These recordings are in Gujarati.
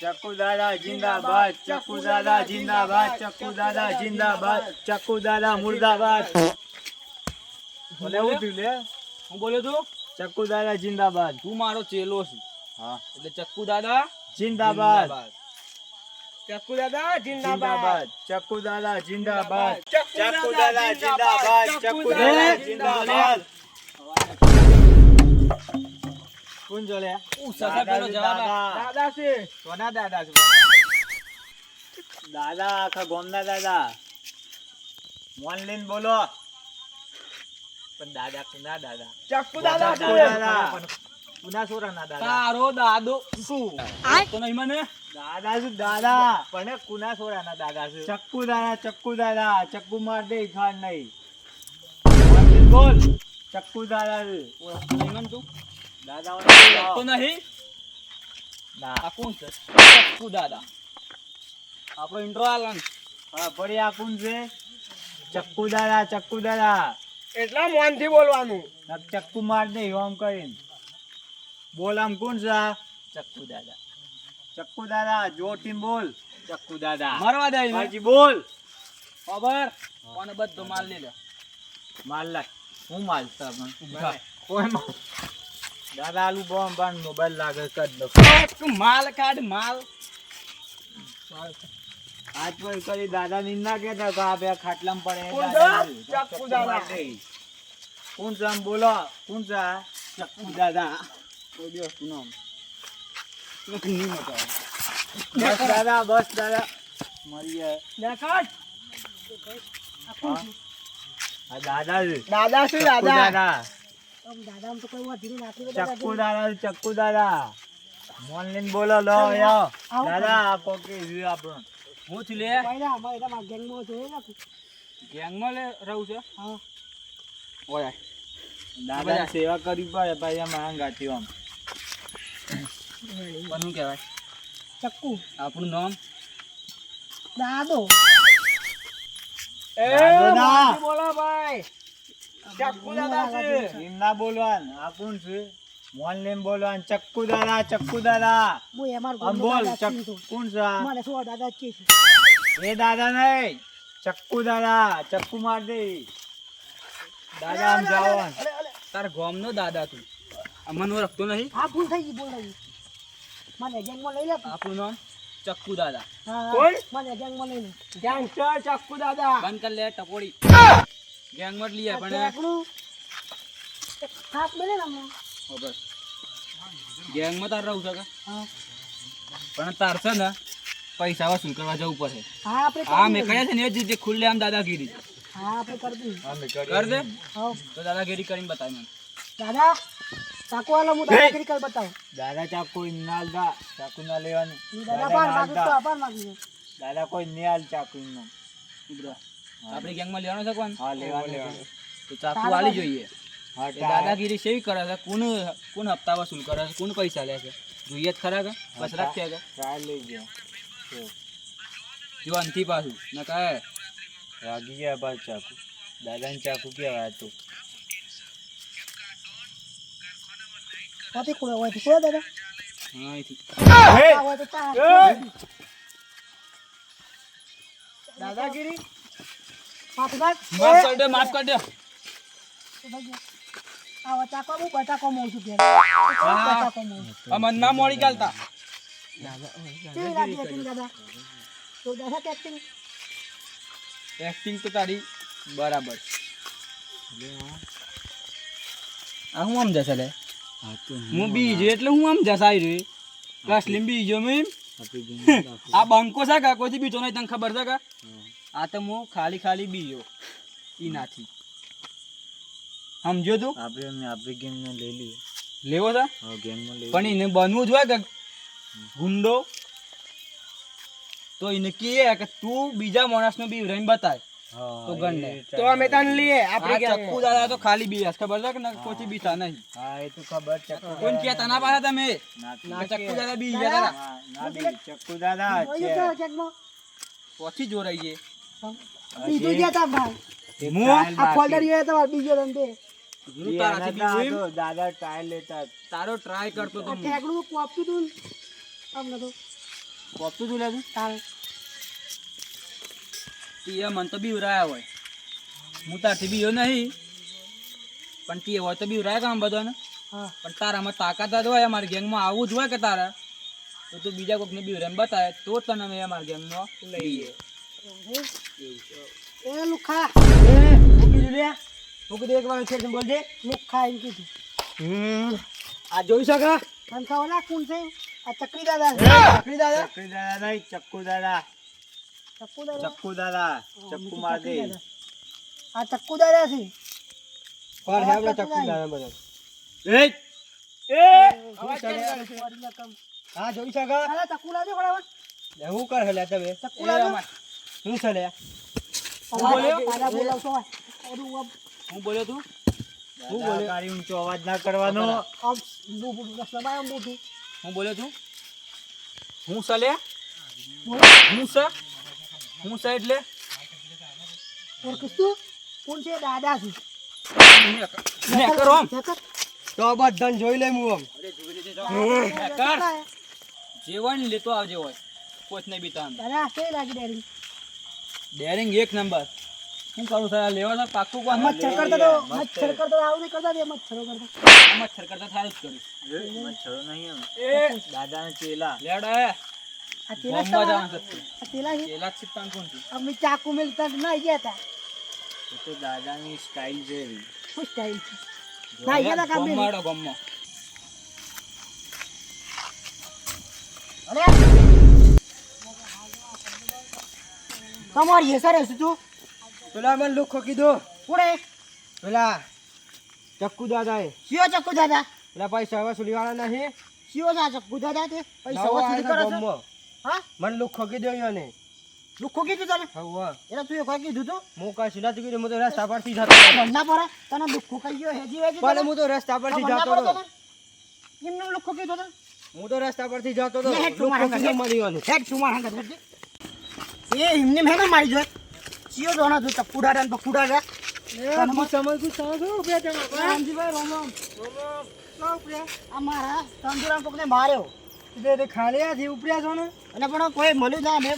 ચક્કુ દાદા જિંદાબાદ, ચક્કુ દાદા જિંદાબાદ, ચક્કુ દાદા જિંદાબાદ, ચક્કુ દાદા મુર્દાબાદ. બોલે હું થયું લે? હું બોલ્યો તું? ચક્કુ દાદા જિંદાબાદ. તું મારો ચેલો છે. હા એટલે ચક્કુ દાદા જિંદાબાદ. ચક્કુ દાદા જિંદાબાદ. ચક્કુ દાદા જિંદાબાદ, ચક્કુ દાદા જિંદાબાદ, ચક્કુ દાદા જિંદાબાદ. કોણ જોડે? સસા પેલો જવાબ આપ. દાદા છે. કોના દાદા છે? દાદા આખા ગોમના દાદા. મોન લઈને બોલો. પણ દાદા કોના દાદા? ચક્કુ દાદા દાદા. કોના છોરાના દાદા? તારો દાદો શું? તો નહીં મને દાદા શું દાદા? પણ કોના છોરાના દાદા છે? ચક્કુ દાદા, ચક્કુ દાદા. ચક્કુ માર દે ખાન નહીં. મોન લઈને બોલ. ચક્કુ દાદા છે. ઓળખતો નહીં મને તું? દાદા તો નહીં ના. આ કોણ છે? ચક્કુ દાદા. આપણો ઇન્ટ્રો આલન. હા પડી આ કોણ છે? ચક્કુ દાદા, ચક્કુ દાદા. એટલા મોનથી બોલવાનું. ચક્કુ માર દે આમ કરીને. બોલ આમ કોણ છે? ચક્કુ દાદા. ચક્કુ દાદા જોરથી બોલ. ચક્કુ દાદા. મારવા દે ને. હાજી બોલ. ખબર કોને બધો માલ લઈ લે. માલ લાગ. હું માલ સાબન. કોઈ માલ. દાદા આલુ બોમ બાન મોબાઈલ લાગે કર દો. તું માલ કાઢ માલ. આજ પર કરી દાદા ની ના કેતા તો આ બે ખાટલામાં પડે. કોણ છે? ચક્કુ દાદા. કોણ છે આમ બોલો? કોણ છે? ચક્કુ દાદા. કોઈ દિવસ તું નામ નહીં મચાવ. બસ દાદા, બસ દાદા. મરી જાય. દેખાડ. આ દાદા છે. દાદા શું ચક્કુ દાદા. દાદા ચક્કુ દાદા, ચક્કુ દાદા. મોન લઈને બોલો લો યો. દાદા આ કોકી છે આપણો. હું થી લે ગેંગમાં લે રહું છે. ઓય દાદા સેવા કરવી પડે ભાઈ આમ આંગાથી આમ. કોનું કહેવાય? ચક્કુ આપણું નામ દાદો દાદા. બોલો ભાઈ. ચક્કુ દાદા છે. એમ ના બોલવાનું. આ કોણ છે? મોન લઈને બોલવાનું. ચક્કુ દાદા, ચક્કુ દાદા. હું એમાર આમ બોલ. કોણ છે આ? મારે સો દાદા છે એ દાદા નહીં, ચક્કુ દાદા. ચક્કુ માર દે. દાદા આમ જાઓ. તાર ગામનો દાદા તું. અમન રખતો નહીં. હા ભૂલ થઈ ગઈ બોલ રહી મને ગેંગમાં લઈ લે આપણું નામ ચક્કુ દાદા. કોણ મને ગેંગમાં લઈ લે ગેંગસ્ટર ચક્કુ દાદા. બંધ કર લે ટપોડી. ગેંગમાં જ લઈએ પણ આપણું હાથ મળે ને અમને બસ ગેંગમાં તાર રહું છે કે? હા પણ તાર છે ને પૈસા વસૂલ કરવા જવું પડે. હા આપણે હા મેં કહ્યા છે ને એ જ રીતે ખુલ્લે આમ દાદાગીરી હા આપણે કરી દઈએ કર દે. હા તો દાદાગીરી કરીને બતાય મને. દાદા ચાકુ વાળો હું દાદાગીરી કરી બતાવું દાદા ચાકુ ના દા. ચાકુ ના લેવાનું. દાદા દાદા પાન ના માગું તો દા. અપાર માગું દાદા કોઈ નિહાલ ચાકુ નો. ઉભરા. આપણે ગેંગમાં લેવાનો છે કોણ? હા લેવાનું. તો ચાકુ આલી જોઈએ. હા એ દાદાગીરી સેવી કરે છે? કોણ હપ્તા વસૂલ કરે છે? કોણ પૈસા લે છે? જોઈએ જ ખરા કે બસ રાખ્યા કે ટ્રાય લઈ ગયો. જો અંતિ પાછું ન કહે રાગી ગયા બાદ ચાકુ. દાદા ને ચાકુ કેવાય હતું. કોથી કોઈ હોય તો કોઈ દાદા હા અહીંથી આ હોય તો ચા દાદાગીરી. પાછું ભાગ માફ કર દે માફ કર દે. આવા ચાકો હું બટાકો મોં છું ઘેર બટાકો મોં આ મન ના મોડી ચાલતા. કેવી લાગી એક્ટિંગ દાદા તો દાદા કે એક્ટિંગ એક્ટિંગ તો તારી બરાબર. આ હું આમ જશે લે હું બીજો એટલે હું આમ જસાઈ રહ્યો કસલીમ બીજો મેં આ બંકો છે કે કોઈથી બીજો નહીં તને ખબર છે કે આ તો હું ખાલી બીજો ઈ નાથી સમજો તું આપણે ગેમ ને લઈ લઈએ. લેવો છે હા ગેમ માં લઈ. પણ એને બનવું જોઈએ કે ગુંડો તો એને કહે કે તું બીજા માણસનો બી રહીને બતાય તો ગણ લે. તો અમે તને લઈએ આપણે ચક્કુ દાદા તો ખાલી બી ખબર છે કે કોઈ બીતા નહીં. હા એ તો ખબર. ચક્કુ કોઈ કે તના પાસે તમે ના ચક્કુ દાદા બી ગયા તારા ના બી ચક્કુ દાદા છે. ચેકમાં પછી જોરાઈ છે. બીજું જે તા ભાઈ હું આ ફોલ્ડર એ તો બીજો રંતે હું તારાથી બીજો એમ દાદા ટ્રાય લેતા. તારો ટ્રાય કરતો તો હું. ઠેકડું કોપી તું આમ નતો કોપતું તું લે તું તાર તીએ મન તો બીવરાયા હોય હું તારથી બીયો નહીં પણ તીએ હોય તો બીવરાય કામ બધાને હા પણ તારામાં તાકાત જ હોય અમારી ગેંગમાં આવું જ હોય કે તારા તો તું બીજા કોઈકને બીવરામ બતાવે તો તને અમે અમારી ગેંગમાં લઈએ એ લુખા બોલજે લુખા એમ કીધું આ જોઈ શકા તને ખબર ના કોણ છે આ ચકરી દાદા ચકરી દાદા નહીં ચક્કુ દાદા ચક્કુ દાદા ચક્કુ દાદા ચક્કુ માર દે આ ચક્કુ દાદા છે પર હે આપણે ચક્કુ દાદા બધા એ હા જોઈ શકા દાદા ચક્કુ લાવજો બરાબર હું કર હે લે તમે ચક્કુ લાવજો હું છે લે દાદા બોલાવશો હું બોલ્યો તું હું બોલે ગાડી ઊંચો અવાજ ના કરવાનો આમ બૂબુ રસલામાં મોટું હું બોલ્યો તું હું સલે હું સ એટલે ઓળખીશ તું કોણ છે દાદા છે ને કરો આમ તો બધાને જોઈ લે હું આમ જેવણ લેતો આવજે હોય કોચ નહીં બીતા દાદા છે લાગી ડેરી ડેરિંગ એક નંબર શું કરું સાહેબ લેવા તો પાકું કોણ મચ્છર કરતો આવું નહીં કરતા મચ્છરો કરતા મચ્છર કરતા સારું જ કર્યું મચ્છરો નહીં એ દાદાના ચેલા લેડા આ તેલા બોમ્બા છે જવાનું છે આ તેલા છે પેલા જ સિત્તાન કોણ છે અમે ચાકુ મેલતા ના ગયા હતા એ તો દાદાની સ્ટાઇલ છે શું સ્ટાઈલ છે ના ગયા હતા કામ ગમ્માડો ગમ્મો અરે તમારી હેસર હશે તું પેલા મને લુખો કીધો કોણે પેલા ચક્કુ દાદા એ શિયો ચક્કુ દાદા પેલા પૈસા વસૂલી વાળા નહીં શિયો ના ચક્કુ દાદા તે પૈસા વસૂલી કરે છે હા મને લુખો કીધો એને લુખો કીધું તને હા એટલે તું એ કોઈ કીધું તું હું કાંઈ નથી કીધું હું તો રસ્તા પરથી જતો ભણના પડે તને લુખો કહી ગયો હેજી વેજી પણ હું તો રસ્તા પરથી જતો હતો એમને લુખો કીધું તને હું તો રસ્તા પરથી જતો હતો લે, હેડ તું મારા લુખ્ખો હાંગા, કીધો મળ્યો ને. હેડ તું મારા હાંગા હેડ. એ એમને મેં મારી જોઈ શિયો દોના તું ચક્કુ દાદા ને પક્કુ દાદા રામજીભાઈ રોમ રોમ આ મારા તંદુરામ કોકને માર્યો ખાલી આ જીવ ઉપડ્યા છો ને અને પણ કોઈ મળ્યું ના ને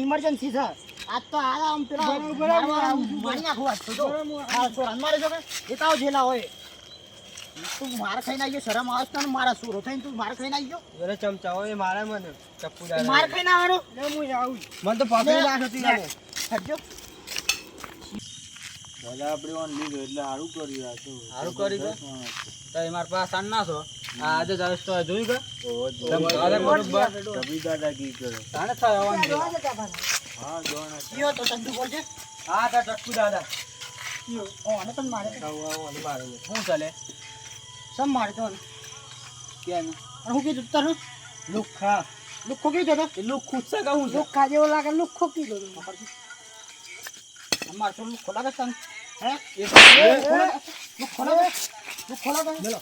ઇમરજન્સી છે આજ તો આમ પેલા મારી નાખું આજ તો જો આ ચોરાને મારે છો કે એકાવ જેલા હોય તું માર ખાઈને આવી ગયો શરમ આવે છે તને મારા સુરો થઈને તું માર ખાઈને આવી ગયો જરા ચમચા હોય મારે મને ચપ્પુ માર ખાઈને આવવાનો હું આવું મને તો પકડી નાખતી તમે હટજો દાદા આપણે ઓન લીધો એટલે સારું કર્યું આ તો સારું કરી દે તો મારા પાસે સાન ના છો આજે જાવ તો જોયું કે દાદા બરોબર કભી દાદા કી કરો તાણે થાય આવવાનું છે. જોવા જતા પાછા હા જોણા કયો તો ચંદુ બોલજે હા તા ચક્કુ દાદા કયો ઓ અને તને મારે શું ચાલે સમ મારે તો અને કેમ હું કીધું તને લુખા લુખો કીધું તો લુખ ખુદ છે કહું છે લુખા જેવો લાગે લુખો કીધું તો અમાર તો લુખો લાગે તને હે લુખો લાગે લુખો લાગે બોલો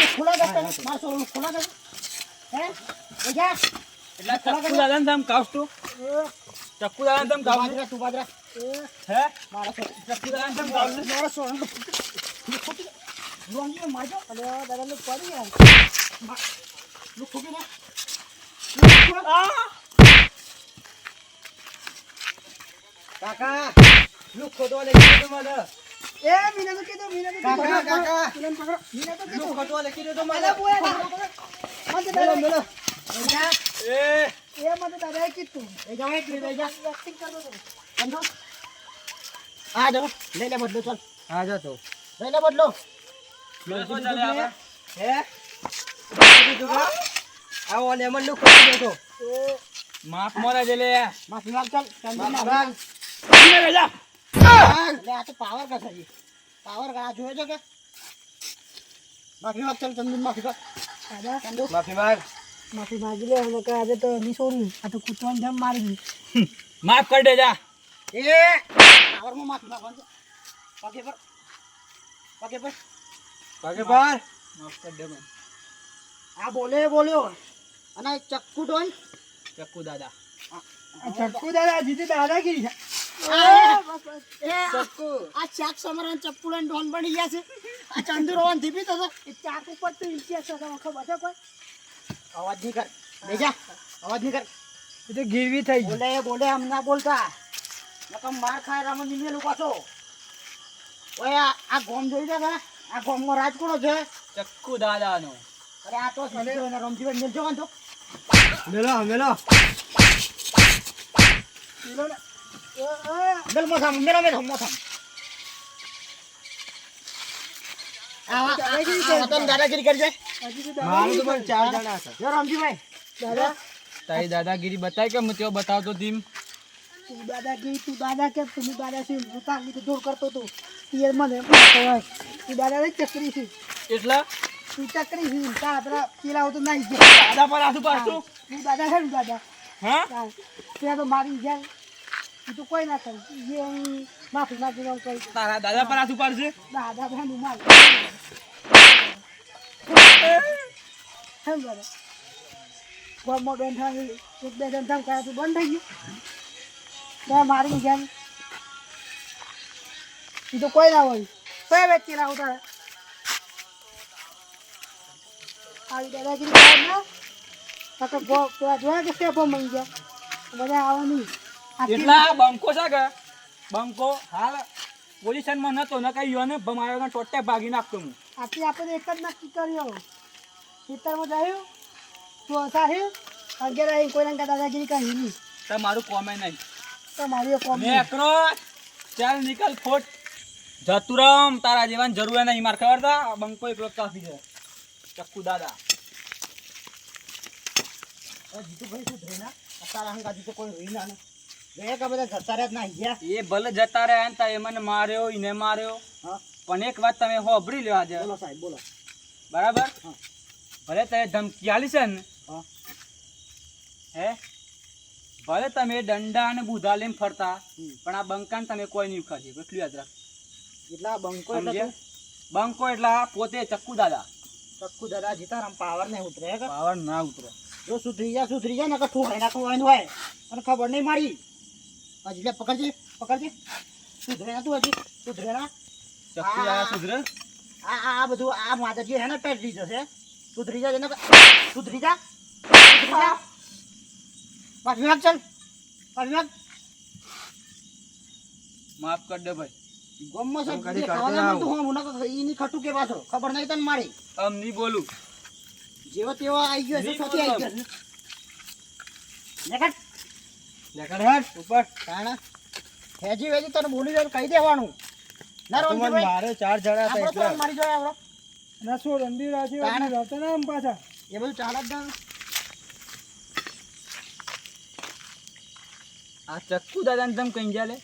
લુખો લાગે તને મારસો લુખો લાગે હે એ જા એટલે ચક્કુ દાદા ને તમ કાવસ્તો ચક્કુ દાદા ને તમ કાવસ્તો બાજરા તું બાજરા હે મારા ચક્કુ દાદા ને તમ કાવસ્તો મારા સોણ લોંગી મારજો અલે દાદા લુક પડી ગયા લુખો કે ના કાકા લુખો તો લખી દો મને એ મીના તો કીધું મીના તો કાકા કાકા મીના પકડો મીના તો કીધું લુખો તો લખી દો મને અલે બોયા મત દાદા મેલો એ એ મત દાદા કીધું એ જા એક લે જા એક્ટિંગ કરતો તો સમજો આ જો લે લે બદલો ચાલ હા જા તો લે લે બદલો શું ચાલે આપણે હે કીધું કા આવો લેમન લુખો કીધો તો માફ મોરા જેલે માફી માંગ ચાલ બાગ લે આ તો પાવર કા છે પાવર કા જોયો છે કે માફી માંગ ચાલ ચંદુ માફી માંગ દાદા ચંદુ માફી માંગ માફી માંગી લે હવે કે આજે તો ની છોડ્યું આ તો કૂતરાને જેમ મારી ગઈ માફ કરી દેજા એ પાવરમાં માફી માંગવાનું છે પગે પર પગે પર માફ કરી દે મને આ બોલ્યો અને ચક્કુ ડોન ચક્કુ દાદા ચક્કુ દાદા જીતી દાદાગીરી છે ચક્કુ આ ચાક સમરણ ચપ્પુ લઈને ડોન બની ગયા છે આ ચંદુ રોહન ધીપી તો એ ચાક ઉપર તો ઇતિહાસ છે તમને ખબર છે કોઈ અવાજ નહીં કર બેજા અવાજ નહીં કર. એ તો ગીરવી થઈ ગઈ. બોલે બોલે આમ ના બોલતા. નકર માર ખાય રામન નિમેલું પાછો. ઓય આ ગોમ જોઈ લે કે આ ગોમમાં રાજ કોનો છે? ચક્કુ દાદાનો. અરે આ તો સીધો એના રમજીભાઈ મેલ જવાનું તો. મેલો મેલો. મેલ મોથામ મેલો મેલ મોથામ. આ તો દાદાગીરી કરજે. મારું તો પણ 4 જણા છે. જો રમજીભાઈ દાદા તારી દાદાગીરી બતાય કે હું તેઓ બતાવતો તીમ. તું દાદાગીરી તું દાદા કે તું દાદા છે ઉતારી તો દૂર કરતો તું પિયર મને કહેવાય તું દાદા ને ચકરી છે એટલા તું ચકરી છે તા આપડા પેલા તો નહીં ગયા દાદા પર આસુ પાછું. તું દાદા છે ને દાદા હા ત્યાં તો મારી જાય તું તો કોઈ ના કરી જે માફી માંગી કરી તારા દાદા પર આસુ પાડશે. દાદા ભાઈ માર હમ દાદા ગોમમાં બેન થાય એક બે જણ થાય કાય તું બંધ થઈ ગયું ત્યાં મારી જાય તું તો કોઈ ના હોય કઈ વ્યક્તિ ના ઉતારે આવી દાદાગીરી કરે ના કાકા ગો પેલા જોયા કે સ્ટેપો મળી ગયા બધા આવવાની એટલા બંકો છે કે બંકો હાલ પોઝિશનમાં નતો ન કઈ યોને ભમાયો ટોટે ભાગી નાખતો હું. આથી આપણે એક જ નક્કી કર્યો ખેતરમાં જાયું તું હસાહી અગિયાર આવી કોઈ દાદાગીરી કરી નહીં તમારું કોમે નહીં. તમારી કોમ નેકરો ચાલ નીકળ ખોટ જતુરામ તારા જેવાની જરૂર નહીં માર ખબર તા બંકો એક વખત આપી દે ચક્કુ દાદા. જીતુભાઈ શું ધ્રેના તારા હંગા જીતો કોઈ હોઈ ના ને ગયા કે બધા જતા રહ્યા જ ના ગયા એ ભલે જતા રહ્યા ને તા એ મને માર્યો એને માર્યો હા પણ એક વાત તમે હોભરી લ્યો આજે બોલો સાહેબ બોલો બરાબર. હા. ભલે તમે ધમકી આલી છે ને હા હે ભલે તમે દંડા અને બુધા લઈને ફરતા હમ. પણ આ બંકાને તમે કોઈ નહીં ઉખાડી એટલું યાદ રાખ. એટલા બંકો એટલે સમજ્યા? બંકો એટલે આ પોતે ચક્કુ દાદા. ચક્કુ દાદા જીતારામ પાવર ને ઉતરે કે પાવર ના ઉતરે. જો સુધરી જાય ને કે ઠુહાઈ નાખવાનું હોય અને ખબર નહીં મારી હજી લે પકડજે પકડજે સુધરે ના તું હજી સુધરે ના ચક્કુ દાદા સુધરે. આ બધું આ માતાજી હે ને પેટરી જશે સુધરી જા ને સુધરી જા પાછું નાખ ચાલ પાછું નાખ માફ કરી દે ભાઈ. ગમમાં હું છે કદી જે કરતો ખાવાના ના મળતું હોય મુના ઈની ખટું કે પાછો ખબર નહીં તને મારી આમ નહીં બોલું. જેવો તેવો આવી ગયો છે નહીં સોથી આવી બોલો. ગયો છે નેકટ લેકડ હેડ ઉપર. કાણા હેજી વેજી તને બોલી દે કહી દેવાનું ના તો મને રોંજી મારે 4 જણા હતા આપણો એટલે. તો મારી જોયા આપણો ના શું રંડી રાજી તાણે. રહેતા ને આમ પાછા. એ બધું ચાલે જ ના આ ચક્કુ દાદાને તમે કઈ ગયા લે.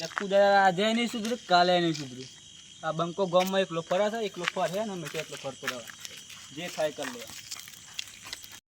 ચક્કુ દાદા આજે નહીં સુધરે કાલે નહીં સુધરે. આ બંકો ગામમાં એકલો ફરા છે એકલો ફરે ને અમે તો એકલો ફરતો રહે જે થાય કરી લે.